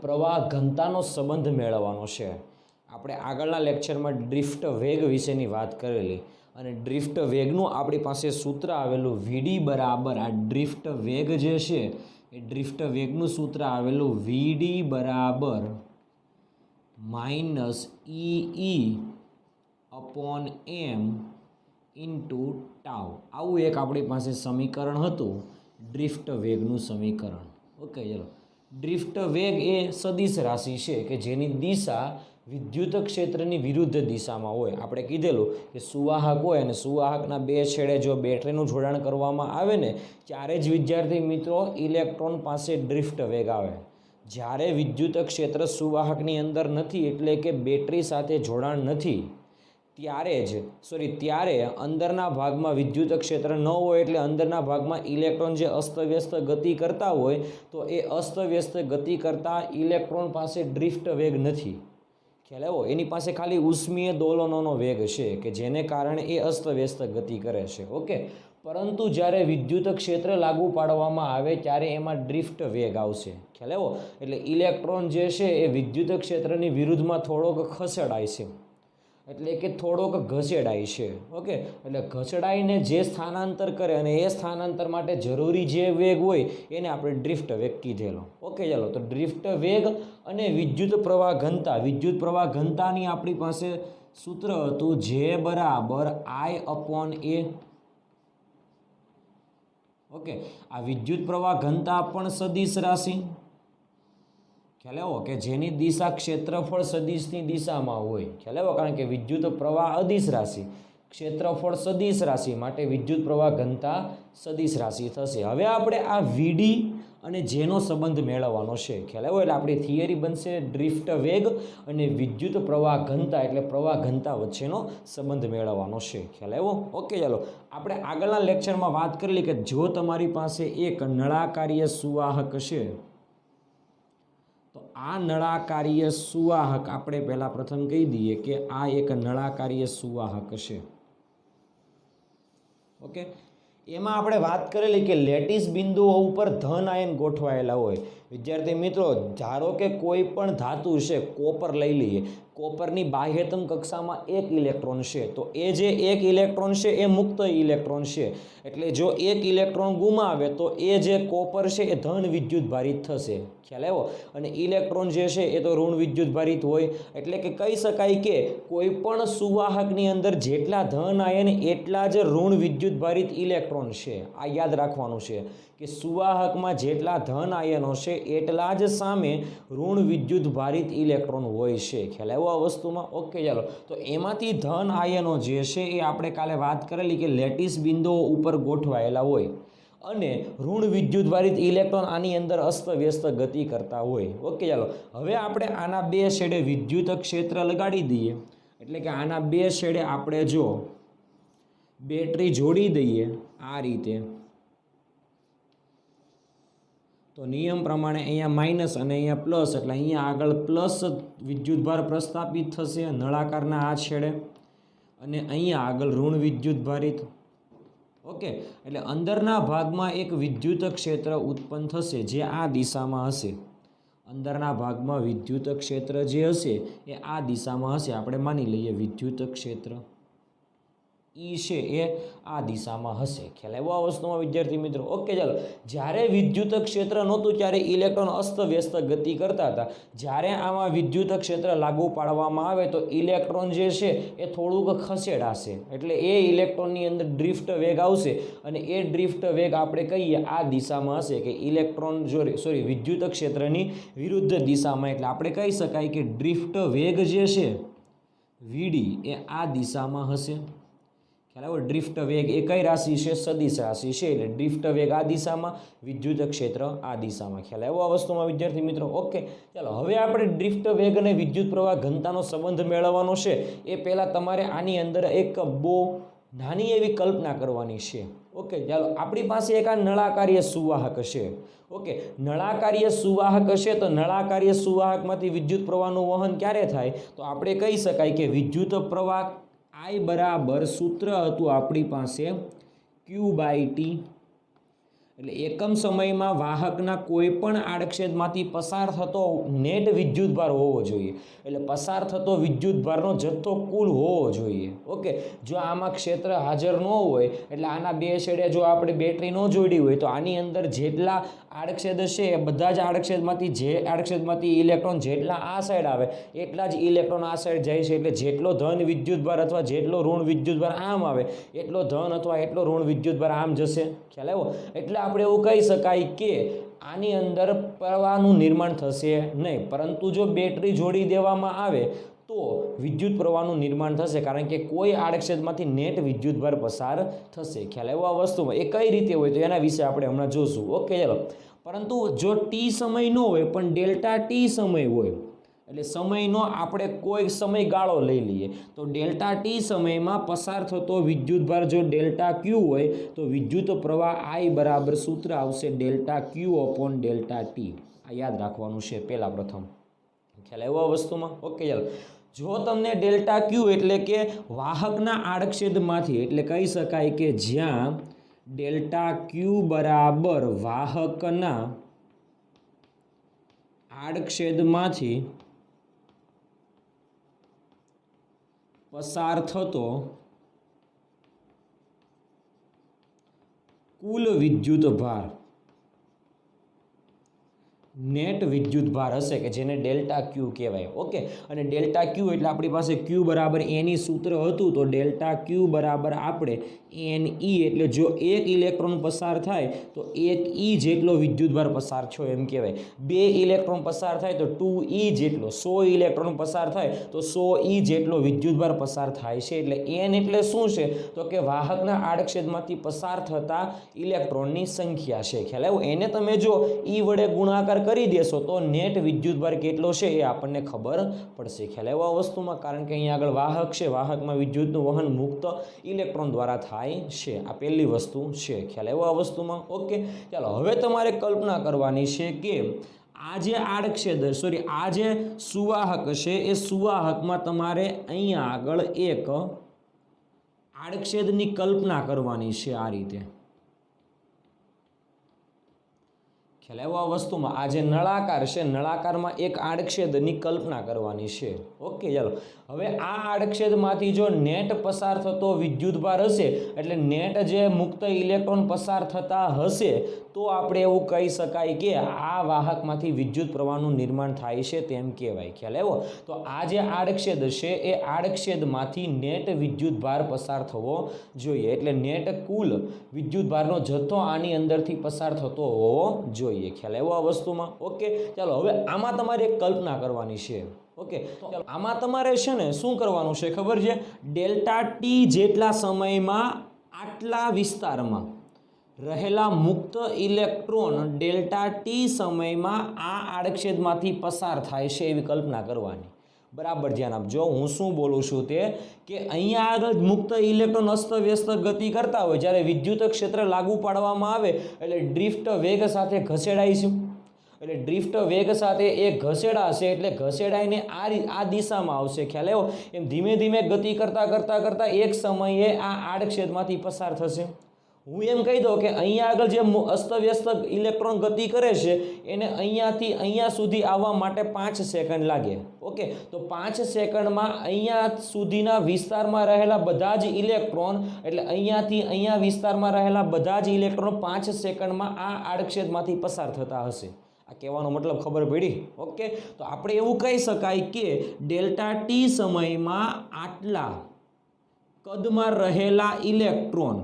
પ્રવાહ ઘનતાનો સંબંધ મેળવવાનો છે। આપણે આગળના લેક્ચરમાં ડ્રિફ્ટ વેગ વિશેની વાત કરેલી અને ડ્રિફ્ટ વેગનું આપણી પાસે સૂત્ર આવેલું વીડી બરાબર આ ડ્રિફ્ટ વેગ જે છે એ ડ્રિફ્ટ વેગનું સૂત્ર આવેલું વીડી બરાબર માઇનસ ઈ અપોન એમ ઇન્ટુ ટાઉ। આવું એક આપણી પાસે સમીકરણ હતું ડ્રિફ્ટ વેગનું સમીકરણ। ઓકે, ચલો ડ્રિફ્ટ વેગ એ સદિશ રાશિ છે કે જેની દિશા વિદ્યુત ક્ષેત્રની વિરુદ્ધ દિશામાં હોય। આપણે કીધેલું કે સુવાહક હોય અને સુવાહકના બે છેડે જો બેટરીનું જોડાણ કરવામાં આવે ને ત્યારે જ વિદ્યાર્થી મિત્રો ઇલેક્ટ્રોન પાસે ડ્રિફ્ટ વેગ આવે। જ્યારે વિદ્યુત ક્ષેત્ર સુવાહકની અંદર નથી એટલે કે બેટરી સાથે જોડાણ નથી ત્યારે અંદરના ભાગમાં વિદ્યુત ક્ષેત્ર ન હોય એટલે અંદરના ભાગમાં ઇલેક્ટ્રોન જે અસ્તવ્યસ્ત ગતિ કરતા હોય તો એ અસ્તવ્યસ્ત ગતિ કરતા ઇલેક્ટ્રોન પાસે ડ્રિફ્ટ વેગ નથી। ખ્યાલ આવ્યો? એની પાસે ખાલી ઉષ્મીય દોલનોનો વેગ છે કે જેને કારણે એ અસ્તવ્યસ્ત ગતિ કરે છે। ઓકે, પરંતુ જ્યારે વિદ્યુત ક્ષેત્ર લાગુ પાડવામાં આવે ત્યારે એમાં ડ્રિફ્ટ વેગ આવશે। ખ્યાલ આવ્યો? એટલે ઇલેક્ટ્રોન જે છે એ વિદ્યુત ક્ષેત્રની વિરુદ્ધમાં થોડોક ખસેડાય છે એટલે કે થોડોક ઘસેડાય છે। ઓકે, એટલે ઘસડાઈને જે સ્થાનાંતર કરે અને એ સ્થાનાંતર માટે જરૂરી જે વેગ હોય એને આપણે ડ્રિફ્ટ વેગ કીધેલો। ઓકે, ચાલો તો ડ્રિફ્ટ વેગ અને વિદ્યુત પ્રવાહ ઘનતાની આપણી પાસે સૂત્ર હતું જે બરાબર I અપોન એ। ઓકે, આ વિદ્યુત પ્રવાહ ઘનતા પણ સદિશ રાશિ। ખ્યાલ આવ્યો કે જેની દિશા ક્ષેત્રફળ સદિશની દિશામાં હોય। ખ્યાલ આવ્યો? કારણ કે વિદ્યુત પ્રવાહ અદિશ રાશિ, ક્ષેત્રફળ સદિશ રાશિ માટે વિદ્યુત પ્રવાહ ઘનતા સદિશ રાશિ થશે। હવે આપણે આ વીડી અને જેનો સંબંધ મેળવવાનો છે। ખ્યાલ આવ્યો? એટલે આપણી થિયરી બનશે ડ્રિફ્ટ વેગ અને વિદ્યુત પ્રવાહ ઘનતા એટલે પ્રવાહ ઘનતા વચ્ચેનો સંબંધ મેળવવાનો છે। ખ્યાલ આવ્યો? ઓકે, ચાલો આપણે આગળના લેક્ચરમાં વાત કરેલી કે જો તમારી પાસે એક નળાકારીય સુવાહક છે તો આ નળાકારીય સુવાહક આપણે પહેલા પ્રથમ કહી દઈએ કે આ એક નળાકારીય સુવાહક છે। ઓકે, એમાં આપણે વાત કરેલી કે લેટિસ બિંદુઓ ઉપર ધન આયન ગોઠવાયેલા હોય। વિદ્યાર્થી મિત્રો, ધારો કે કોઈ પણ ધાતુ છે, કોપર લઈ લઈએ, કોપરની બાહ્યતમ કક્ષામાં એક ઇલેક્ટ્રોન છે તો એ જે એક ઇલેક્ટ્રોન છે એ મુક્ત ઇલેક્ટ્રોન છે એટલે જો એક ઇલેક્ટ્રોન ગુમાવે તો એ જે કોપર છે એ ધન વિદ્યુત ભારિત થશે। ખ્યાલ આવ્યો? અને ઇલેક્ટ્રોન જે છે એ તો ઋણ વિદ્યુત ભારિત હોય એટલે કે કહી શકાય કે કોઈ પણ સુવાહકની અંદર જેટલા ધન આયન એટલા જ ઋણ વિદ્યુત ભારિત ઇલેક્ટ્રોન છે। આ યાદ રાખવાનું છે કે સુવાહકમાં જેટલા ધન આયનો છે એટલા જ સામે ઋણ વિદ્યુત ભારિત ઇલેક્ટ્રોન હોય છે। ખ્યાલ આવ્યો આ વસ્તુમાં? ઓકે, ચાલો તો એમાંથી ધન આયનો જે છે એ આપણે કાલે વાત કરેલી કે લેટિસ બિંદુઓ ઉપર ગોઠવાયેલા હોય અને ઋણ વિદ્યુત ભારિત ઇલેક્ટ્રોન આની અંદર અસ્તવ્યસ્ત ગતિ કરતા હોય। ઓકે, ચાલો હવે આપણે આના બે છેડે વિદ્યુત ક્ષેત્ર લગાડી દઈએ એટલે કે આના બે છેડે આપણે જો બેટરી જોડી દઈએ આ રીતે તો નિયમ પ્રમાણે અહીંયા માઇનસ અને અહીંયા પ્લસ એટલે અહીંયા આગળ પ્લસ વિદ્યુતભાર પ્રસ્થાપિત થશે નળાકારના આ છેડે અને અહીંયા આગળ ઋણ વિદ્યુત ભારિત। ઓકે, એટલે અંદરના ભાગમાં એક વિદ્યુત ક્ષેત્ર ઉત્પન્ન થશે જે આ દિશામાં હશે। અંદરના ભાગમાં વિદ્યુત ક્ષેત્ર જે હશે એ આ દિશામાં હશે। આપણે માની લઈએ વિદ્યુત ક્ષેત્ર ઈ છે એ આ દિશામાં હશે। ખ્યાલ આવ્યો આ વસ્તુમાં વિદ્યાર્થી મિત્રો? ઓકે, ચાલો જ્યારે વિદ્યુત ક્ષેત્ર નહોતું ત્યારે ઇલેક્ટ્રોન અસ્તવ્યસ્ત ગતિ કરતા હતા। જ્યારે આમાં વિદ્યુત ક્ષેત્ર લાગુ પાડવામાં આવે તો ઇલેક્ટ્રોન જે છે એ થોડુંક ખસેડાશે એટલે એ ઇલેક્ટ્રોનની અંદર ડ્રિફ્ટ વેગ આવશે અને એ ડ્રિફ્ટ વેગ આપણે કહીએ આ દિશામાં હશે કે ઇલેક્ટ્રોન વિદ્યુત ક્ષેત્રની વિરુદ્ધ દિશામાં એટલે આપણે કહી શકાય કે ડ્રિફ્ટ વેગ જે છે વીડી એ આ દિશામાં હશે। ખ્યાલ આવ્યો? ડ્રિફ્ટ વેગ એ કઈ રાશિ છે? સદિશ રાશિ છે એટલે ડ્રિફ્ટ વેગ આ દિશામાં, વિદ્યુત ક્ષેત્ર આ દિશામાં। ખ્યાલ આવ્યો આ વસ્તુમાં વિદ્યાર્થી મિત્રો? ઓકે, ચાલો હવે આપણે ડ્રિફ્ટ વેગ અને વિદ્યુત પ્રવાહ ઘનતાનો સંબંધ મેળવવાનો છે એ પહેલાં તમારે આની અંદર એક બહુ નાની એવી કલ્પના કરવાની છે। ઓકે, ચાલો આપણી પાસે એક આ નળાકારીય સુવાહક છે। ઓકે, નળાકારીય સુવાહક છે તો નળાકારીય સુવાહકમાંથી વિદ્યુત પ્રવાહનું વહન ક્યારે થાય તો આપણે કહી શકાય કે વિદ્યુત પ્રવાહ I બરાબર સૂત્ર હતું આપણી પાસે Q/T એટલે એકમ સમયમાં વાહકના કોઈ પણ આડછેદમાંથી પસાર થતો નેટ વિદ્યુતભાર હોવો જોઈએ. એટલે પસાર થતો વિદ્યુતભારનો જથ્થો કુલ હોવો જોઈએ. ઓકે, જો આમાં ક્ષેત્ર હાજર ન હોય એટલે આના બે છેડે જો આપણે બેટરી ન જોડી હોય તો આની અંદર જેટલા આડછેદ છે એ બધા જ આડછેદમાંથી ઇલેક્ટ્રોન જેટલા આ સાઈડ આવે એટલા જ ઇલેક્ટ્રોન આ સાઈડ જાય છે. એટલે જેટલો ધન વિદ્યુતભાર અથવા જેટલો ઋણ વિદ્યુતભાર આમ આવે એટલો ધન અથવા એટલો ઋણ વિદ્યુતભાર આમ જશે. ખ્યાલ આવ્યો? એટલે આપણે એવું કહી શકાય કે આની અંદર પ્રવાહનું નિર્માણ થશે નહીં, પરંતુ જો બેટરી જોડી દેવામાં આવે તો વિદ્યુત પ્રવાહનું નિર્માણ થશે, કારણ કે કોઈ આડછેદમાંથી નેટ વિદ્યુતભાર પસાર થશે. ખ્યાલ આવ્યો આ વસ્તુમાં? એ કઈ રીતે હોય તો એના વિશે આપણે હમણાં જોશું. ઓકે, ચાલો. પરંતુ જો ટી સમય ન હોય પણ ડેલ્ટા ટી સમય હોય, એટલે સમયનો આપણે કોઈ સમયગાળો લઈ લઈએ તો ડેલ્ટા ટી સમયમાં પસાર થતો વિદ્યુતભાર જો ડેલ્ટા ક્યુ હોય તો વિદ્યુત પ્રવાહ આઈ બરાબર સૂત્ર આવશે ડેલ્ટા ક્યુ અપોન ડેલ્ટા ટી. આ યાદ રાખવાનું છે પહેલાં પ્રથમ. ખ્યાલ આવ્યો આ વસ્તુમાં? ઓકે, ચાલો. જો તમને ડેલ્ટા ક્યુ એટલે કે વાહકના આડછેદમાંથી, એટલે કહી શકાય કે જ્યાં ડેલ્ટા ક્યુ બરાબર વાહકના આડછેદમાંથી પસાર થતો કુલ વિદ્યુતભાર નેટ વિદ્યુતભાર હશે કે જેને ડેલ્ટા ક્યુ કહેવાય. ઓકે, અને ડેલ્ટા ક્યુ એટલે આપણી પાસે ક્યુ બરાબર એની સૂત્ર હતું તો ડેલ્ટા ક્યુ બરાબર આપણે એન ઈ, એટલે જો એક ઇલેક્ટ્રોન પસાર થાય તો એક ઈ જેટલો વિદ્યુતભાર પસાર થયો એમ કહેવાય. બે ઇલેક્ટ્રોન પસાર થાય તો 2 ઈ જેટલો, 100 ઇલેક્ટ્રોન પસાર થાય તો 100 ઈ જેટલો વિદ્યુતભાર પસાર થાય છે. એટલે એન એટલે શું છે તો કે વાહકના આડછેદમાંથી પસાર થતા ઇલેક્ટ્રોનની સંખ્યા છે. ખ્યાલ આવ્યો? એને તમે જો ઈ વડે ગુણાકાર કરી દેશો તો નેટ વિદ્યુતભાર કેટલો છે એ આપણને ખબર પડશે. ખ્યાલ આવ્યો આ વસ્તુમાં? કારણ કે અહીંયા આગળ વાહક છે, વાહકમાં વિદ્યુતનું વહન મુક્ત ઇલેક્ટ્રોન દ્વારા થાય છે. આ પહેલી વસ્તુ છે. ખ્યાલ આવ્યો આ વસ્તુમાં? ઓકે, ચાલો. હવે તમારે કલ્પના કરવાની છે કે આ જે આડછેદ આ જે સુવાહક છે એ સુવાહકમાં તમારે અહીંયા આગળ એક આડછેદની કલ્પના કરવાની છે આ રીતે. ખ્યાલ આવ્યો આ વસ્તુમાં? આ જે નળાકાર છે, નળાકારમાં એક આડછેદની કલ્પના કરવાની છે. ઓકે, ચાલો. હવે આ આડછેદમાંથી જો નેટ પસાર થતો વિદ્યુતભાર હશે, એટલે નેટ જે મુક્ત ઇલેક્ટ્રોન પસાર થતા હશે તો આપણે એવું કહી શકાય કે આ વાહકમાંથી વિદ્યુત પ્રવાહનું નિર્માણ થાય છે તેમ કહેવાય. ખ્યાલ આવ્યો? તો આ જે આડછેદ છે એ આડછેદમાંથી નેટ વિદ્યુતભાર પસાર થવો જોઈએ. એટલે નેટ કુલ વિદ્યુતભારનો જથ્થો આની અંદરથી પસાર થતો હોવો જોઈએ. ખ્યાલ આવ્યો આ વસ્તુમાં? ઓકે, ચાલો. હવે આમાં તમારે એક કલ્પના કરવાની છે. ઓકે, તો આમાં તમારે છે ને શું કરવાનું છે ખબર છે? ડેલ્ટા ટી જેટલા સમયમાં આટલા વિસ્તારમાં રહેલા મુક્ત ઇલેક્ટ્રોન ડેલ્ટા ટી સમયમાં આ આડછેદમાંથી પસાર થાય છે એવી કલ્પના કરવાની. બરાબર ધ્યાન આપજો. હું શું બોલું છું તે કે અહીંયા આગળ મુક્ત ઇલેક્ટ્રોન અસ્તવ્યસ્ત ગતિ કરતા હોય, જ્યારે વિદ્યુત ક્ષેત્ર લાગુ પાડવામાં આવે એટલે ડ્રિફ્ટ વેગ સાથે ઘસેડાય છે. એટલે ડ્રિફ્ટ વેગ સાથે એ ઘસેડાશે એટલે ઘસેડાઈને આ દિશામાં આવશે. ખ્યાલ આવ્યો? એમ ધીમે ધીમે ગતિ કરતાં એક સમયે આ આડછેદમાંથી પસાર થશે. હું એમ કહી દઉં કે અહીંયા આગળ જે અસ્તવ્યસ્ત ઇલેક્ટ્રોન ગતિ કરે છે એને અહીંયાથી અહીંયા સુધી આવવા માટે 5 સેકન્ડ લાગે. ઓકે, તો 5 સેકન્ડમાં અહીંયા સુધીના વિસ્તારમાં રહેલા બધા જ ઇલેક્ટ્રોન, એટલે અહીંયાથી અહીંયા વિસ્તારમાં રહેલા બધા જ ઇલેક્ટ્રોન 5 સેકન્ડમાં આ આડછેદમાંથી પસાર થતા હશે. આ કહેવાનો મતલબ ખબર પડી? ઓકે, તો આપણે એવું કહી શકાય કે ડેલ્ટા ટી સમયમાં આટલા કદમાં રહેલા ઇલેક્ટ્રોન,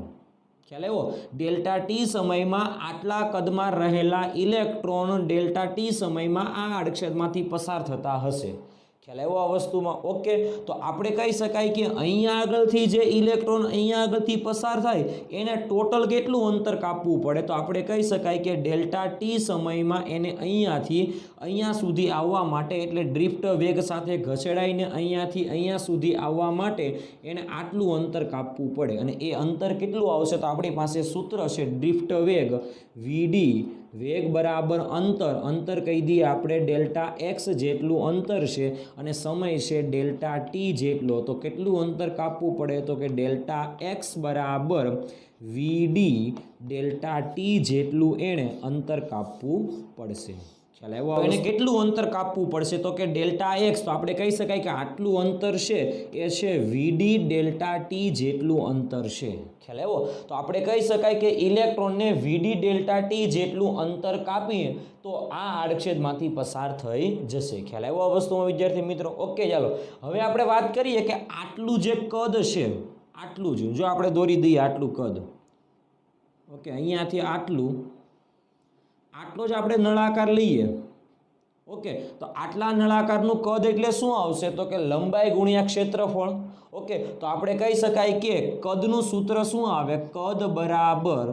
ખ્યાલ આવ્યો? ડેલ્ટા ટી સમયમાં આટલા કદમાં રહેલા ઇલેક્ટ્રોન ડેલ્ટા ટી સમયમાં આ આડછેદમાંથી પસાર થતા હશે. ખ્યાલ આવ્યો આ વસ્તુમાં? ઓકે, તો આપણે કહી શકાય કે અહીંયા આગળથી જે ઇલેક્ટ્રોન અહીંયા આગળથી પસાર થાય એને ટોટલ કેટલું અંતર કાપવું પડે? તો આપણે કહી શકાય કે ડેલ્ટા ટી સમયમાં એને અહીંયાથી અહીંયા સુધી આવવા માટે, એટલે ડ્રિફ્ટ વેગ સાથે ઘસેડાઈને અહીંયાથી અહીંયા સુધી આવવા માટે એને આટલું અંતર કાપવું પડે. અને એ અંતર કેટલું આવશે? તો આપણી પાસે સૂત્ર છે ડ્રિફ્ટ વેગ VD વેગ બરાબર અંતર, અંતર કહી દઈએ આપણે ડેલ્ટા એક્સ જેટલું અંતર છે અને સમય છે ડેલ્ટા ટી જેટલો. તો કેટલું અંતર કાપવું પડે? તો કે ડેલ્ટા એક્સ બરાબર વીડી ડેલ્ટા ટી જેટલું એણે અંતર કાપવું પડશે. ખ્યાલ આવ્યો? એને કેટલું અંતર કાપવું પડશે? તો કે ડેલ્ટા એક્સ. તો આપણે કહી શકાય કે આટલું અંતર છે એ છે વીડી ડેલ્ટા ટી જેટલું અંતર છે. ખ્યાલ આવ્યો? તો આપણે કહી શકાય કે ઇલેક્ટ્રોનને વીડી ડેલ્ટા ટી જેટલું અંતર કાપીએ તો આ આડછેદમાંથી પસાર થઈ જશે. ખ્યાલ આવ્યો આ વસ્તુમાં વિદ્યાર્થી મિત્રો? ઓકે, ચાલો હવે આપણે વાત કરીએ કે આટલું જે કદ છે, આટલું જ જો આપણે દોરી દઈએ આટલું કદ. ઓકે, અહીંયાથી આટલો જ આપણે નળાકાર લઈએ. ઓકે, તો આટલા નળાકારનું કદ એટલે શું આવશે? તો કે લંબાઈ ગુણ્યા ક્ષેત્રફળ. ઓકે, તો આપણે કહી શકાય કે કદનું સૂત્ર શું આવે? કદ બરાબર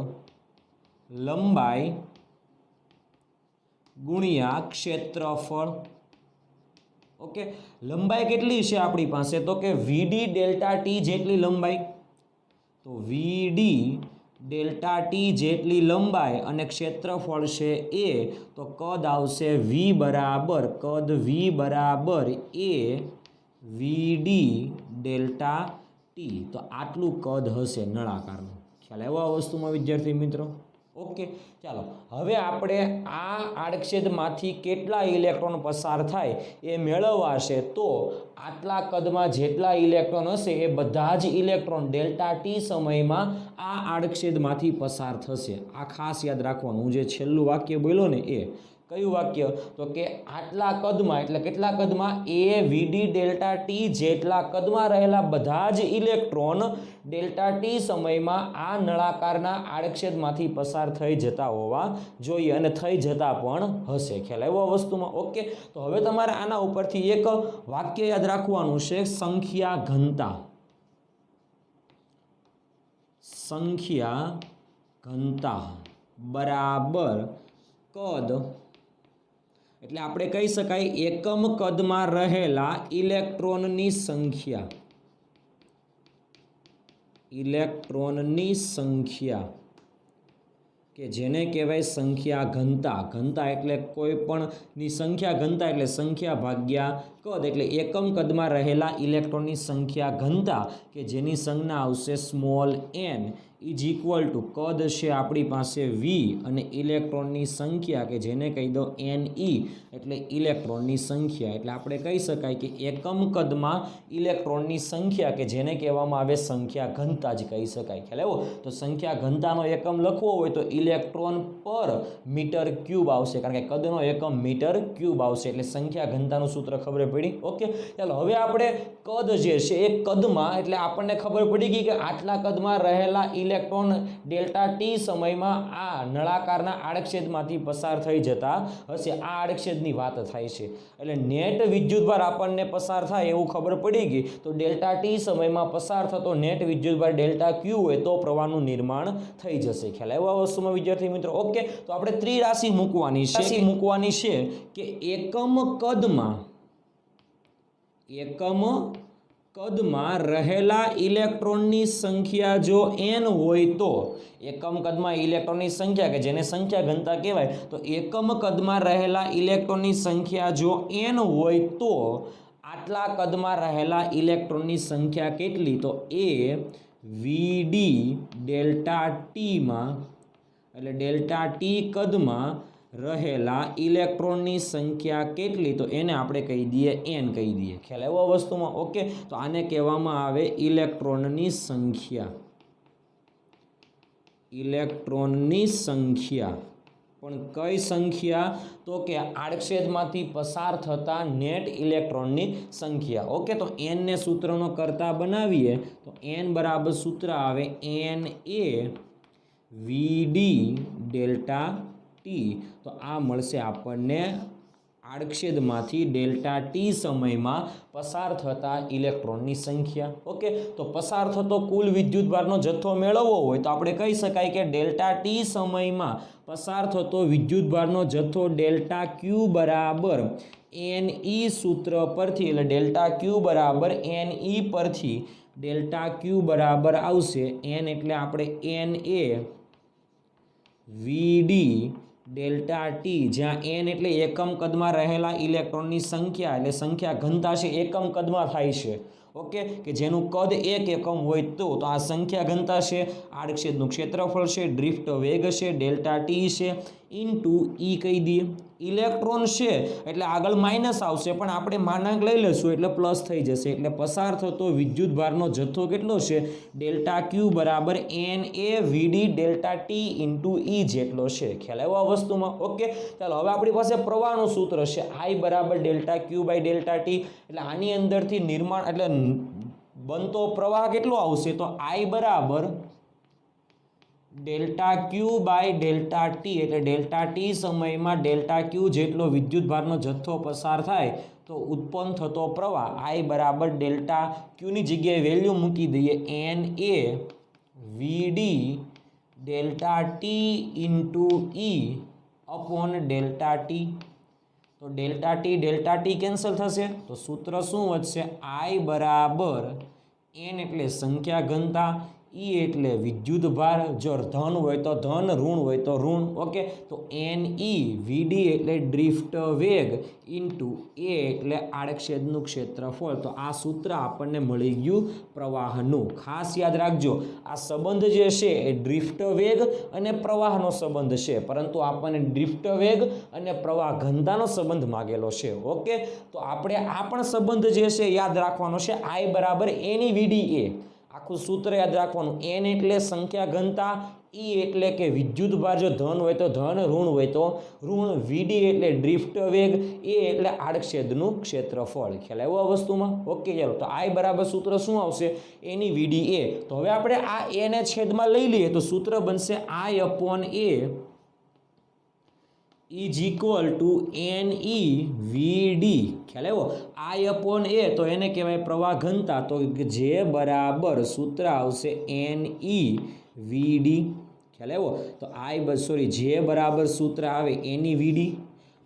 લંબાઈ ગુણ્યા ક્ષેત્રફળ. ઓકે, લંબાઈ કેટલી છે આપણી પાસે? તો કે વીડી ડેલ્ટા ટી જેટલી લંબાઈ. તો વીડી ડેલ્ટા ટી જેટલી લંબાઈ અને ક્ષેત્રફળ છે એ. તો કદ આવશે વી બરાબર એ વીડી ડેલ્ટા ટી. તો આટલું કદ હશે નળાકારનું. ખ્યાલ આવ્યો આ વસ્તુમાં વિદ્યાર્થી મિત્રો? ઓકે, ચાલો હવે આપણે આ આડછેદમાંથી કેટલા ઇલેક્ટ્રોન પસાર થાય એ મેળવવા છે. તો આટલા કદમાં જેટલા ઇલેક્ટ્રોન હશે એ બધા જ ઇલેક્ટ્રોન ડેલ્ટા ટી સમયમાં આ આડછેદમાંથી પસાર થશે. આ ખાસ યાદ રાખવાનું. હું જે છેલ્લું વાક્ય બોલ્યો ને એ કયું વાક્ય? તો કે આટલા કદમાં એટલે કેટલા કદમાં? એ વીડી ડેલ્ટા ટી જેટલા કદમાં રહેલા બધા જ ઇલેક્ટ્રોન ડેલ્ટા ટી સમયમાં આ નળાકારના આડછેદમાંથી પસાર થઈ જતા હોવા જોઈએ અને થઈ જતા પણ હશે. ખ્યાલ આવ્યો વસ્તુમાં? ઓકે, તો હવે તમારે આના ઉપરથી એક વાક્ય યાદ રાખવાનું છે. સંખ્યા ઘનતા. સંખ્યા ઘનતા બરાબર કદ એટલે આપણે કહી શકાય એકમ કદમાં રહેલા ઇલેક્ટ્રોનની સંખ્યા. ઇલેક્ટ્રોનની સંખ્યા કે જેને કહેવાય સંખ્યા ઘનતા. ઘનતા એટલે કોઈ પણની સંખ્યા, ઘનતા એટલે સંખ્યા ભાગ્યા કદ એટલે એકમ કદમાં રહેલા ઇલેક્ટ્રોનની સંખ્યા ઘનતા કે જેની સંજ્ઞા આવશે small n is equal two કદ છે આપણી પાસે વી અને ઇલેક્ટ્રોનની સંખ્યા કે જેને કહી દો ne એટલે ઇલેક્ટ્રોનની સંખ્યા. એટલે આપણે કહી શકાય કે એકમ કદમાં ઇલેક્ટ્રોનની સંખ્યા કે જેને કહેવામાં આવે સંખ્યા ઘનતા જ કહી શકાય. ખ્યાલ આવ્યો? તો સંખ્યા ઘનતાનો એકમ લખવો હોય તો ઇલેક્ટ્રોન પર મીટર ક્યુબ આવશે, કારણ કે કદનો એકમ મીટર ક્યુબ આવશે. એટલે સંખ્યા ઘનતાનું સૂત્ર ખબર પડી? ઓકે, ચાલો હવે આપણે કદ જે છે એ કદમાં એટલે આપણને ખબર પડી ગઈ કે આટલા કદમાં રહેલા ઇલેક્ટ્રોન ડેલ્ટા ટી સમયમાં આ નળાકારના આડછેદમાંથી પસાર થઈ જતા હશે. આ આડછેદની વાત થાય છે. એટલે નેટ વિદ્યુતભાર આપણને પસાર થાય એવું ખબર પડી ગઈ. તો ડેલ્ટા ટી સમયમાં પસાર થતો નેટ વિદ્યુતભાર ડેલ્ટા ક્યુ હોય તો પ્રવાહનું નિર્માણ થઈ જશે. ખ્યાલ આવ્યો આ વસ્તુમાં વિદ્યાર્થી મિત્રો? ઓકે, તો આપણે ત્રિરાશિ મૂકવાની છે કે એકમ કદમાં રહેલા ઇલેક્ટ્રોનની સંખ્યા જો n હોય તો એકમ કદમાં ઇલેક્ટ્રોનની સંખ્યા કે જેને સંખ્યા ઘનતા કહેવાય, તો એકમ કદમાં રહેલા ઇલેક્ટ્રોનની સંખ્યા જો n હોય તો આટલા કદમાં રહેલા ઇલેક્ટ્રોનની સંખ્યા કેટલી? તો એ વીડી ડેલ્ટા ટીમાં એટલે ડેલ્ટા ટી કદમાં રહેલા ઇલેક્ટ્રોનની સંખ્યા કેટલી? તો એને આપણે કહી દઈએ n કહી દઈએ. ખ્યાલ આવ્યો વસ્તુમાં? ઓકે, તો આને કહેવામાં આવે ઇલેક્ટ્રોનની સંખ્યા. ઇલેક્ટ્રોનની સંખ્યા પણ કઈ સંખ્યા? તો કે આડછેદમાંથી પસાર થતા નેટ ઇલેક્ટ્રોનની સંખ્યા. ઓકે, તો n ને સૂત્રનો કરતા બનાવીએ તો n બરાબર સૂત્ર આવે n એ વીડી ડેલ્ટા ટી. તો આ મળશે આપણને આડછેદમાંથી ડેલ્ટા ટી સમયમાં પસાર થતા ઇલેક્ટ્રોનની સંખ્યા. ઓકે, તો પસાર થતો કુલ વિદ્યુતભારનો જથ્થો મેળવવો હોય તો આપણે કહી શકાય કે ડેલ્ટા ટી સમયમાં પસાર થતો વિદ્યુતભારનો જથ્થો ડેલ્ટા ક્યુ બરાબર ne સૂત્ર પરથી એટલે ડેલ્ટા ક્યુ બરાબર ne પરથી ડેલ્ટા ક્યુ બરાબર આવશે n એટલે આપણે n એ વીડી ડેલ્ટા ટી, જ્યાં એન એટલે એકમ કદમાં રહેલા ઇલેક્ટ્રોનની સંખ્યા, એટલે સંખ્યા ઘનતા છે એકમ કદમાં થાય છે. ઓકે, કે જેનું કદ 1 એકમ હોય તો આ સંખ્યા ઘનતા છે, આડછેદનું ક્ષેત્રફળ છે, ડ્રિફ્ટ વેગ છે, ડેલ્ટા ટી છે, ઇન્ટુ ઈ કહી દઈએ. ઇલેક્ટ્રોન છે એટલે આગળ માઇનસ આવશે, પણ આપણે માનાંક લઈ લઈશું એટલે પ્લસ થઈ જશે. એટલે પસાર થતો વિદ્યુતભારનો જથ્થો કેટલો છે? ડેલ્ટા ક્યુ બરાબર એન એ વીડી ડેલ્ટા ટી ઇન્ટુ ઈ જેટલો છે. ખ્યાલ આવ્યો આ વસ્તુમાં? ઓકે, ચાલો હવે આપણી પાસે પ્રવાહનું સૂત્ર છે આઈ બરાબર delta Q by delta T. એટલે આની અંદરથી નિર્માણ એટલે બનતો પ્રવાહ કેટલો આવશે? તો આઈ બરાબર delta Q by delta T, એટલે ડેલ્ટા ટી સમયમાં ડેલ્ટા ક્યુ જેટલો વિદ્યુતભારનો જથ્થો પસાર થાય તો ઉત્પન્ન થતો પ્રવાહ આઈ બરાબર ડેલ્ટા ક્યુની જગ્યાએ વેલ્યુ મૂકી દઈએ એન એ વીડી ડેલ્ટા ટી ઇન્ટુ ઈ અપોન ડેલ્ટા ટી. તો ડેલ્ટા ટી કેન્સલ થશે તો સૂત્ર શું વધશે? આઈ બરાબર એન એટલે સંખ્યા ઘનતા, ઈ એટલે વિદ્યુત ભાર, જો ધન હોય તો ધન, ઋણ હોય તો ઋણ. ઓકે, તો એન ઈ વીડી એટલે ડ્રિફ્ટ વેગ ઇન્ટુ એ એટલે આડછેદનું ક્ષેત્રફળ. તો આ સૂત્ર આપણને મળી ગયું પ્રવાહનું. ખાસ યાદ રાખજો આ સંબંધ જે છે એ ડ્રિફ્ટ વેગ અને પ્રવાહનો સંબંધ છે, પરંતુ આપણને ડ્રિફ્ટ વેગ અને પ્રવાહ ઘનતાનો સંબંધ માગેલો છે. ઓકે, તો આપણે આ પણ સંબંધ જે છે યાદ રાખવાનો છે. આઈ બરાબર એની વીડી એ, આખું સૂત્ર યાદ રાખવાનું. એન એટલે સંખ્યા ઘનતા, ઈ એટલે કે વિદ્યુત ભાર, જો ધન હોય તો ધન, ઋણ હોય તો ઋણ, વીડી એટલે ડ્રિફ્ટ વેગ, એ એટલે આડછેદનું ક્ષેત્રફળ. ખ્યાલ આવ્યો આ વસ્તુમાં? ઓકે, ચાલો તો આઈ બરાબર સૂત્ર શું આવશે? એની વીડી એ. તો હવે આપણે આ એ ને છેદમાં લઈ લઈએ તો સૂત્ર બનશે I upon A is equal to n e VD. ખ્યાલ આવ્યો? આઈ અપોન એ તો એને કહેવાય પ્રવાહ ઘનતા, તો જે બરાબર સૂત્ર આવશે એન ઈ વીડી. ખ્યાલ આવ્યો? તો જે બરાબર સૂત્ર આવે એની વીડી,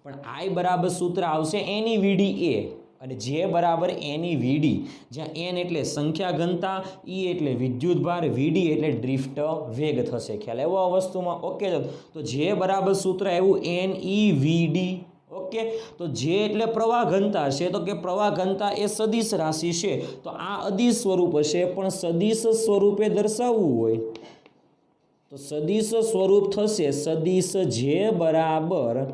પણ આઈ બરાબર સૂત્ર આવશે એની વીડી એ, અને જે બરાબર એની વીડી, જ્યાં એન એટલે સંખ્યા ઘનતા, ઈ એટલે વિદ્યુત ભાર, વીડી એટલે ડ્રિફ્ટ વેગ થશે. ખ્યાલ આવ્યો આ વસ્તુમાં? ઓકે, તો જે બરાબર સૂત્ર આવ્યું એન ઈ વીડી. ઓકે, તો જે એટલે પ્રવાહ ઘનતા છે, તો કે પ્રવાહ ઘનતા એ સદિશ રાશિ છે, તો આ અદિશ સ્વરૂપ હશે, પણ સદિશ સ્વરૂપે દર્શાવવું હોય તો સદિશ સ્વરૂપ થશે સદિશ જે બરાબર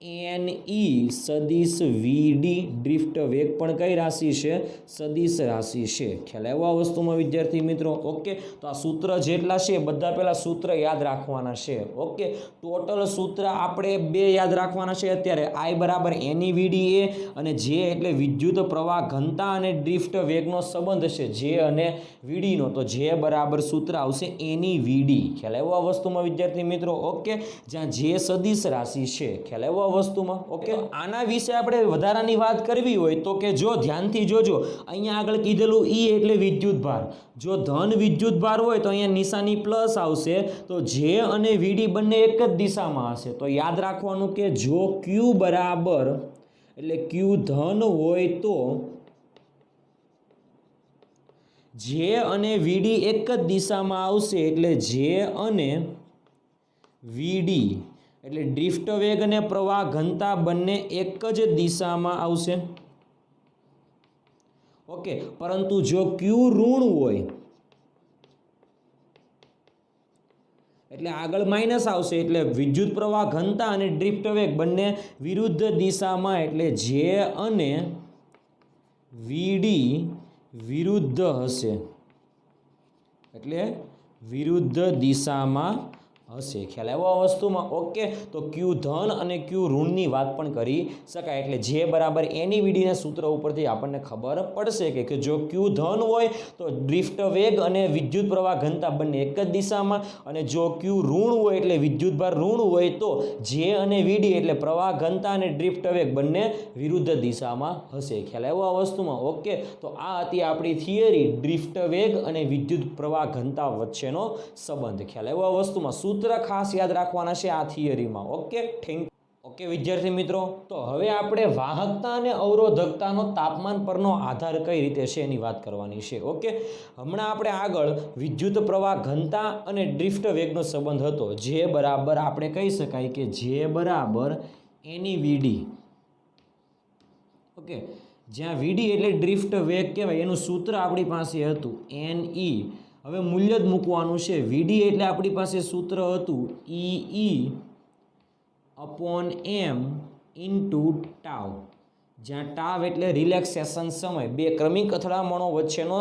એન ઈ સદિશ વીડી. ડ્રિફ્ટ વેગ પણ કઈ રાશિ છે? સદિશ રાશિ છે. ખ્યાલ આવ્યો આ વસ્તુમાં વિદ્યાર્થી મિત્રો? ઓકે, તો આ સૂત્ર જેટલા છે બધા પહેલા સૂત્ર યાદ રાખવાના છે. ઓકે, ટોટલ સૂત્ર આપણે બે યાદ રાખવાના છે અત્યારે. આઈ બરાબર એની વીડી એ, અને જે એટલે વિદ્યુત પ્રવાહ ઘનતા અને ડ્રિફ્ટ વેગનો સંબંધ છે જે અને વીડીનો, તો જે બરાબર સૂત્ર આવશે એની વીડી. ખ્યાલ આવ્યો આ વસ્તુમાં વિદ્યાર્થી મિત્રો? ઓકે, જ્યાં જે સદિશ રાશિ છે. ખ્યાલ આવ્યો વસ્તુમાં? ઓકે, આના વિશે આપણે વધારાની વાત કરવી હોય તો કે જો ધ્યાનથી જોજો, અહીંયા આગળ કીધેલું ઈ એટલે વિદ્યુત ભાર, જો ધન વિદ્યુત ભાર હોય તો અહીંયા નિશાની પ્લસ આવશે, તો જે અને વીડી બંને એક જ દિશામાં હશે. તો યાદ રાખવાનું કે જો ક્યુ બરાબર એટલે ક્યુ ધન હોય તો જે અને વીડી એક જ દિશામાં આવશે, એટલે જે અને વીડી એટલે ડ્રિફ્ટ વેગ અને પ્રવાહ ઘનતા બંને એક જ દિશામાં આવશે. ઓકે, પરંતુ જો ક્યુ ઋણ હોય એટલે આગળ માઇનસ આવશે, એટલે વિદ્યુત પ્રવાહ ઘનતા અને ડ્રિફ્ટ વેગ બંને વિરુદ્ધ દિશામાં, એટલે જે અને વીડી વિરુદ્ધ હશે, એટલે વિરુદ્ધ દિશામાં હશે. ખ્યાલ આવ્યો આ વસ્તુમાં? ઓકે, તો ક્યુ ધન અને ક્યુ ઋણની વાત પણ કરી શકાય. એટલે જે બરાબર એની વીડીના સૂત્ર ઉપરથી આપણને ખબર પડશે કે જો ક્યુ ધન હોય તો ડ્રિફ્ટ વેગ અને વિદ્યુત પ્રવાહ ઘનતા બંને એક જ દિશામાં, અને જો ક્યુ ઋણ હોય એટલે વિદ્યુત ભાર ઋણ હોય તો જે અને વીડી એટલે પ્રવાહ ઘનતા અને ડ્રિફ્ટ વેગ બંને વિરુદ્ધ દિશામાં હશે. ખ્યાલ આવ્યો આ વસ્તુમાં? ઓકે, તો આ હતી આપણી થિયરી ડ્રિફ્ટ વેગ અને વિદ્યુત પ્રવાહ ઘનતા વચ્ચેનો સંબંધ. ખ્યાલ આવ્યો આ વસ્તુમાં? સૂત્ર ખાસ યાદ રાખવાના છે આ થિયરીમાં. Okay, thank you. ઓકે વિદ્યાર્થી મિત્રો, તો હવે આપણે વાહકતા અને અવરોધકતાનો તાપમાન પરનો આધાર કઈ રીતે છે એની વાત કરવાની છે. ઓકે, હમણાં આપણે આગળ વિદ્યુત પ્રવાહ ઘનતા અને ડ્રિફ્ટ વેગનો સંબંધ હતો, જે બરાબર આપણે કહી શકાય કે જે બરાબર એની વીડી. ઓકે, જ્યાં વીડી એટલે ડ્રિફ્ટ વેગ કહેવાય, એનું સૂત્ર આપણી પાસે હતું NE. હવે મૂલ્ય જ મૂકવાનું છે. વીડી એટલે આપણી પાસે સૂત્ર હતું EE upon m into tau, જ્યાં ટાવ એટલે રિલેક્સેશન સમય, બે ક્રમિક અથડામણો વચ્ચેનો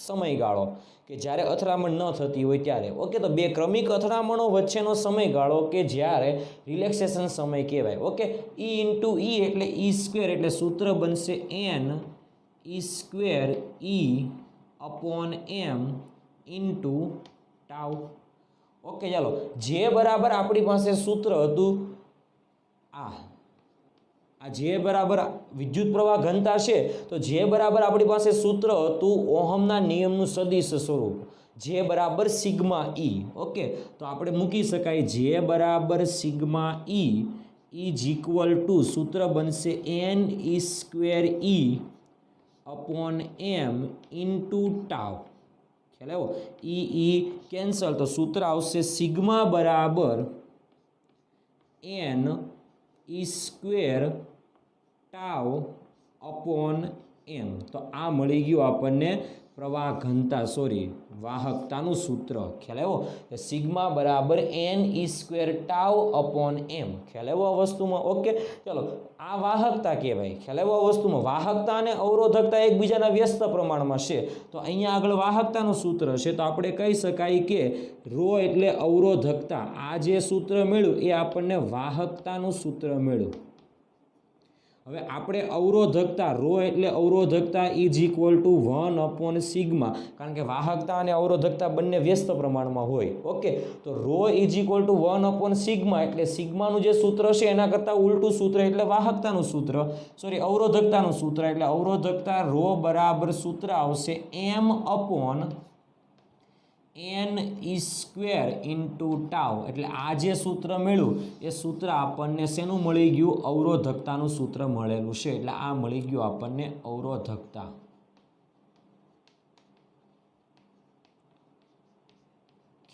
સમયગાળો કે જ્યારે અથડામણ ન થતી હોય ત્યારે. ઓકે, તો બે ક્રમિક અથડામણો વચ્ચેનો સમયગાળો કે જ્યારે રિલેક્સેશન સમય કહેવાય. ઓકે, E ઇન્ટુ E એટલે E સ્ક્વેર, એટલે સૂત્ર બનશે N E square E upon m into tau. Okay, ચાલો, જે બરાબર આપણી પાસે સૂત્ર હતું આ જે બરાબર વિદ્યુત પ્રવાહ ઘનતા છે, તો જે બરાબર આપણી પાસે સૂત્ર હતું ઓહમના નિયમનું સદિશ સ્વરૂપ, જે બરાબર સિગ્મા E. ઓકે, તો આપણે મૂકી શકાય જે બરાબર sigma E is equal two સૂત્ર બનશે N E square E upon m into tau. ખ્યાલ આવ્યો? E કેન્સલ, તો સૂત્ર આવશે સિગ્મા બરાબર N E square tau upon m. તો આ મળી ગયું આપણને પ્રવાહ ઘનતા, વાહકતાનું સૂત્ર. ખ્યાલ આવ્યો? સિગ્મા બરાબર N E square tau upon m. ખ્યાલ આવ્યો આ વસ્તુમાં? ઓકે, ચલો, આ વાહકતા કહેવાય. ખ્યાલ આવ્યો આ વસ્તુમાં? વાહકતા અને અવરોધકતા એકબીજાના વ્યસ્ત પ્રમાણમાં છે, તો અહીંયા આગળ વાહકતાનું સૂત્ર છે, તો આપણે કહી શકાય કે રો એટલે અવરોધકતા. આ જે સૂત્ર મળ્યું એ આપણને વાહકતાનું સૂત્ર મળ્યું. હવે આપણે અવરોધકતા, રો એટલે અવરોધકતા is equal to 1 upon sigma, કારણ કે વાહકતા અને અવરોધકતા બંને વ્યસ્ત પ્રમાણમાં હોય. ઓકે, તો rho is equal to 1 upon sigma, એટલે સિગ્માનું જે સૂત્ર છે એના કરતાં ઉલટું સૂત્ર એટલે વાહકતાનું સૂત્ર, અવરોધકતાનું સૂત્ર. એટલે અવરોધકતા રો બરાબર સૂત્ર આવશે m upon N E square into tau. એટલે આ જે સૂત્ર મળ્યું એ સૂત્ર આપણને શેનું મળી ગયું? અવરોધકતાનું સૂત્ર મળેલું છે. એટલે આ મળી ગયું આપણને અવરોધકતા.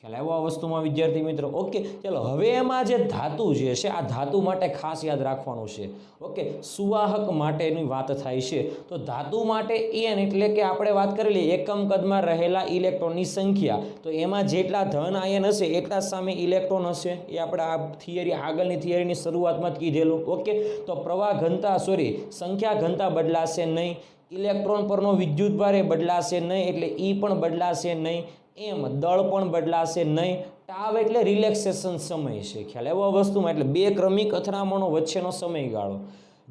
ખ્યાલ આવ્યો આ વસ્તુમાં વિદ્યાર્થી મિત્રો? ઓકે, ચલો, હવે એમાં જે ધાતુ જે છે, આ ધાતુ માટે ખાસ યાદ રાખવાનું છે. ઓકે, સુવાહક માટેની વાત થાય છે, તો ધાતુ માટે n એટલે કે આપણે વાત કરેલી એકમ કદમાં રહેલા ઇલેક્ટ્રોનની સંખ્યા, તો એમાં જેટલા ધન આયન હશે એટલા સામે ઇલેક્ટ્રોન હશે. એ આપણે આ થિયરી, આગળની થિયરીની શરૂઆતમાં જ કીધેલું. ઓકે, તો પ્રવાહ ઘનતા સંખ્યા ઘનતા બદલાશે નહીં, ઇલેક્ટ્રોન પરનો વિદ્યુતભાર એ બદલાશે નહીં, એટલે E પણ બદલાશે નહીં, એમ દળ પણ બદલાશે નહીં. ટાવ એટલે રિલેક્સેશન સમય છે. ખ્યાલ આવ્યો આ વસ્તુમાં? એટલે બે ક્રમિક અથડામણો વચ્ચેનો સમયગાળો.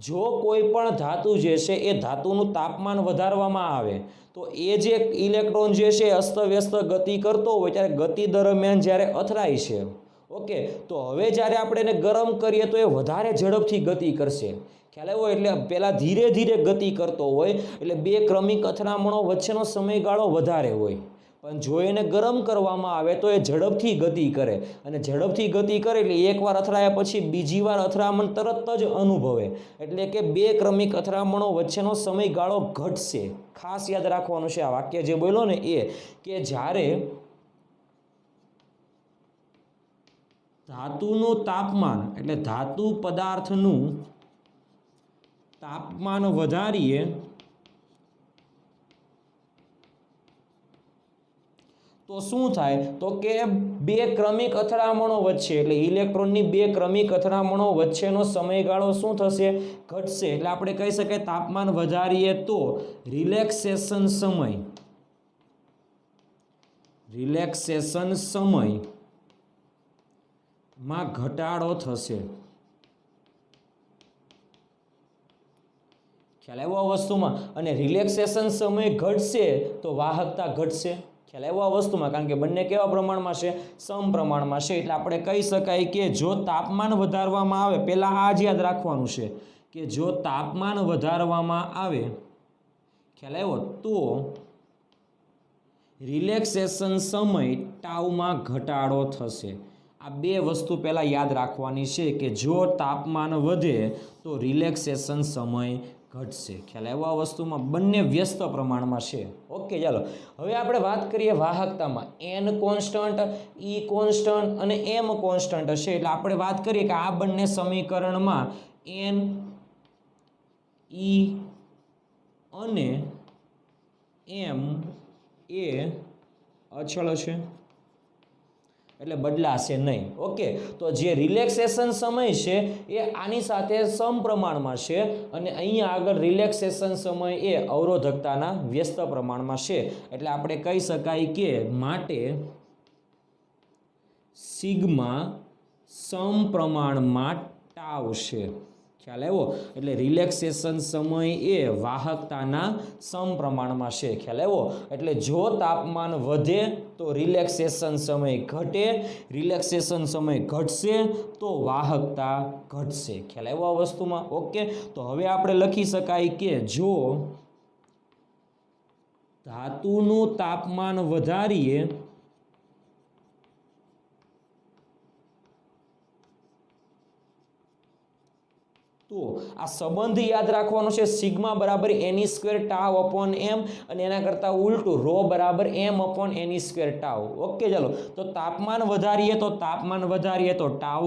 જો કોઈ પણ ધાતુ જે છે એ ધાતુનું તાપમાન વધારવામાં આવે તો એ જે ઇલેક્ટ્રોન જે છે અસ્તવ્યસ્ત ગતિ કરતો હોય ત્યારે ગતિ દરમિયાન જ્યારે અથડાય છે, ઓકે, તો હવે જ્યારે આપણે એને ગરમ કરીએ તો એ વધારે ઝડપથી ગતિ કરશે. ખ્યાલ આવ્યો? એટલે પહેલાં ધીરે ધીરે ગતિ કરતો હોય, એટલે બે ક્રમિક અથડામણો વચ્ચેનો સમયગાળો વધારે હોય, પણ જો એને ગરમ કરવામાં આવે તો એ ઝડપથી ગતિ કરે, અને ઝડપથી ગતિ કરે એટલે એકવાર અથડાયા પછી બીજી વાર અથડામણ તરત જ અનુભવે, એટલે કે બે ક્રમિક અથડામણો વચ્ચેનો સમયગાળો ઘટશે. ખાસ યાદ રાખવાનું છે આ વાક્ય જે બોલ્યો ને એ, કે જ્યારે ધાતુનું તાપમાન એટલે ધાતુ પદાર્થનું તાપમાન વધારીએ તો શું થાય? તો કે બે ક્રમિક અથડામણો વચ્ચે એટલે ઇલેક્ટ્રોનની બે ક્રમિક અથડામણો વચ્ચેનો સમયગાળો શું થશે? ઘટશે. એટલે આપણે કહી શકાય તાપમાન વધારીએ તો રિલેક્સેશન સમયમાં ઘટાડો થશે. ખ્યાલ આવ્યો આ વસ્તુમાં? અને રિલેક્સેશન સમય ઘટશે તો વાહકતા ઘટશે. ખ્યાલ આવ્યો આ વસ્તુમાં? કારણ કે બંને કેવા પ્રમાણમાં છે? સમપ્રમાણમાં છે. એટલે આપણે કહી શકાય કે જો તાપમાન વધારવામાં આવે, પહેલાં આ જ યાદ રાખવાનું છે કે જો તાપમાન વધારવામાં આવે, ખ્યાલ આવ્યો, તો રિલેક્સેશન સમય ટાવમાં ઘટાડો થશે. આ બે વસ્તુ પહેલાં યાદ રાખવાની છે કે જો તાપમાન વધે તો રિલેક્સેશન સમય ઘટશે. ખ્યાલ આવ્યો આ વસ્તુમાં? બંને વ્યસ્ત પ્રમાણમાં છે. ઓકે, ચાલો હવે આપણે વાત કરીએ વાહકતામાં. એન કોન્સ્ટન્ટ, ઈ કોન્સ્ટન્ટ અને એમ કોન્સ્ટન્ટ હશે એટલે આપણે વાત કરીએ કે આ બંને સમીકરણમાં એન, ઈ અને એમ એ અચળ છે એટલે બદલાશે નહીં. ઓકે, તો જે રિલેક્સેશન સમય છે એ આની સાથે સમપ્રમાણમાં છે અને અહીંયા આગળ રિલેક્સેશન સમય એ અવરોધકતાના વ્યસ્ત પ્રમાણમાં છે એટલે આપણે કહી શકાય કે માટે સિગ્મા સમપ્રમાણમાં ટાવ છે. ખ્યાલ આવ્યો? એટલે રિલેક્સેશન સમય એ વાહકતાના સમપ્રમાણમાં છે. ખ્યાલ આવ્યો? એટલે જો તાપમાન વધે તો રિલેક્સેશન સમય ઘટે, રિલેક્સેશન સમય ઘટશે તો વાહકતા ઘટશે. ખ્યાલ આવ્યો આ વસ્તુમાં? ઓકે, તો હવે આપણે લખી શકાય કે જો ધાતુનું તાપમાન વધારીએ તો આ સંબંધ યાદ રાખવાનો છે. સિગ્મા બરાબર એની સ્ક્વેર ટાવ અપોન એમ અને એના કરતાં ઉલટું રો બરાબર એમ અપોન એની સ્ક્વેર ટાવ. ઓકે, ચાલો તો તાપમાન વધારીએ તો ટાવ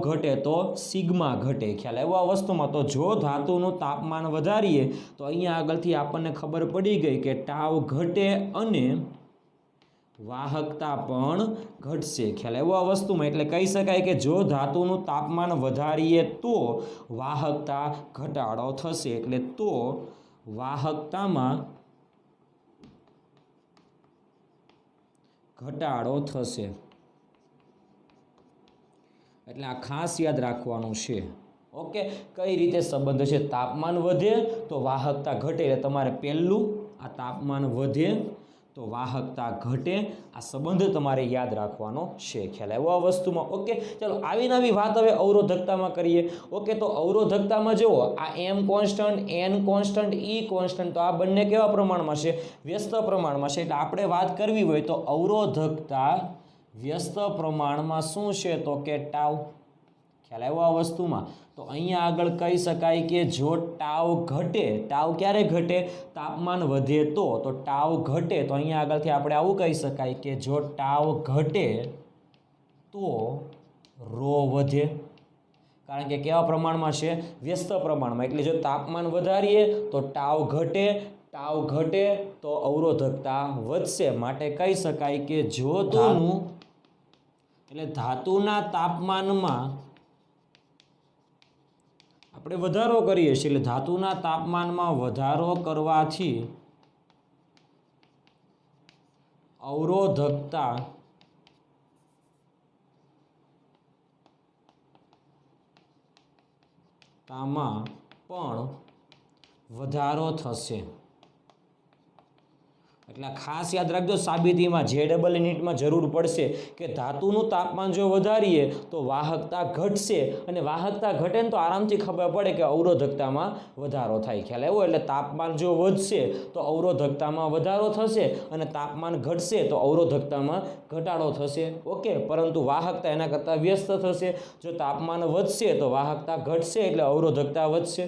ઘટે તો સિગ્મા ઘટે. ખ્યાલ આવ્યો આ વસ્તુમાં? તો જો ધાતુનું તાપમાન વધારીએ તો અહીંયા આગળથી આપણને ખબર પડી ગઈ કે ટાવ ઘટે અને વાહકતા પણ ઘટશે. ખ્યાલ આવ્યો આ વસ્તુમાં? એટલે કહી શકાય કે જો ધાતુનું તાપમાન વધારીએ તો વાહકતા ઘટાડો થશે એટલે તો વાહકતામાં ઘટાડો થશે. એટલે આ ખાસ યાદ રાખવાનું છે. ઓકે, કઈ રીતે સંબંધ છે? તાપમાન વધે તો વાહકતા ઘટે એટલે તમારે પહેલું આ તાપમાન વધે તો વાહકતા ઘટે, આ સંબંધ તમારે યાદ રાખવાનો છે. ખ્યાલ આવ્યો આ વસ્તુમાં? ઓકે, ચાલો આવી નવી વાત હવે અવરોધકતામાં કરીએ. ઓકે, તો અવરોધકતામાં જુઓ આ એમ કોન્સ્ટન્ટ, એન કોન્સ્ટન્ટ, ઈ કોન્સ્ટન્ટ, તો આ બંને કેવા પ્રમાણમાં છે? વ્યસ્ત પ્રમાણમાં છે. એટલે આપણે વાત કરવી હોય તો અવરોધકતા વ્યસ્ત પ્રમાણમાં શું છે? તો કે ટાવ. ખ્યાલ આવ્યો આ વસ્તુમાં? તો અહીંયા આગળ કહી શકાય કે જો ટાવ ઘટે, ટાવ ક્યારે ઘટે? તાપમાન વધે તો ટાવ ઘટે. તો અહીંયા આગળથી આપણે આવું કહી શકાય કે જો ટાવ ઘટે તો રો વધે. કારણ કે કેવા પ્રમાણમાં છે? વ્યસ્ત પ્રમાણમાં. એટલે જો તાપમાન વધારીએ તો ટાવ ઘટે તો અવરોધકતા વધશે. માટે કહી શકાય કે જો ધાતુના તાપમાનમાં આપણે વધારો કરીએ છીએ એટલે ધાતુના તાપમાનમાં વધારો કરવાથી અવરોધકતા તામાં પણ વધારો થશે. એટલે ખાસ યાદ રાખજો, સાબિતીમાં જે ડબલ યુનિટમાં જરૂર પડશે કે ધાતુનું તાપમાન જો વધારીએ તો વાહકતા ઘટશે અને વાહકતા ઘટે ને તો આરામથી ખબર પડે કે અવરોધકતામાં વધારો થાય. ખ્યાલ આવ્યો? એટલે તાપમાન જો વધશે તો અવરોધકતામાં વધારો થશે અને તાપમાન ઘટશે તો અવરોધકતામાં ઘટાડો થશે. ઓકે, પરંતુ વાહકતા એના કરતાં વ્યસ્ત થશે. જો તાપમાન વધશે તો વાહકતા ઘટશે એટલે અવરોધકતા વધશે.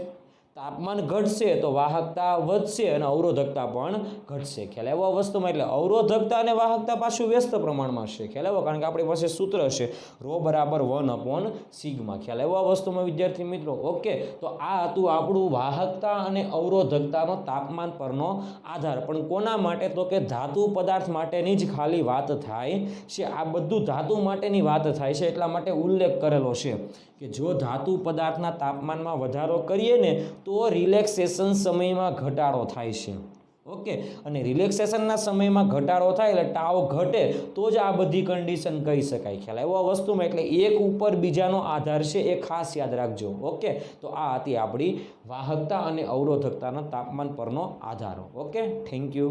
તાપમાન ઘટશે તો વાહકતા વધશે અને અવરોધકતા પણ ઘટશે. ખ્યાલ આવ્યો આ વસ્તુમાં? એટલે અવરોધકતા અને વાહકતા પાછું વ્યસ્ત પ્રમાણમાં છે. ખ્યાલ આવ્યો? કારણ કે આપણી પાસે સૂત્ર છે રો બરાબર 1/σ. ખ્યાલ આવ્યો આ વસ્તુમાં વિદ્યાર્થી મિત્રો? ઓકે, તો આ હતું આપણું વાહકતા અને અવરોધકતાનો તાપમાન પરનો આધાર. પણ કોના માટે? તો કે ધાતુ પદાર્થ માટેની જ ખાલી વાત થાય છે. આ બધું ધાતુ માટેની વાત થાય છે એટલા માટે ઉલ્લેખ કરેલો છે કે જો ધાતુ પદાર્થના તાપમાનમાં વધારો કરીએ ને તો રિલેક્સેશન સમયમાં ઘટાડો થાય છે. ઓકે, અને રિલેક્સેશનના સમયમાં ઘટાડો થાય એટલે ટાવ ઘટે તો જ આ બધી કન્ડિશન કહી શકાય. ખ્યાલ આવ્યો આ વસ્તુમાં? એટલે એક ઉપર બીજાનો આધાર છે એ ખાસ યાદ રાખજો. ઓકે, તો આ હતી આપણી વાહકતા અને અવરોધકતાના તાપમાન પરનો આધાર. Okay, thank you.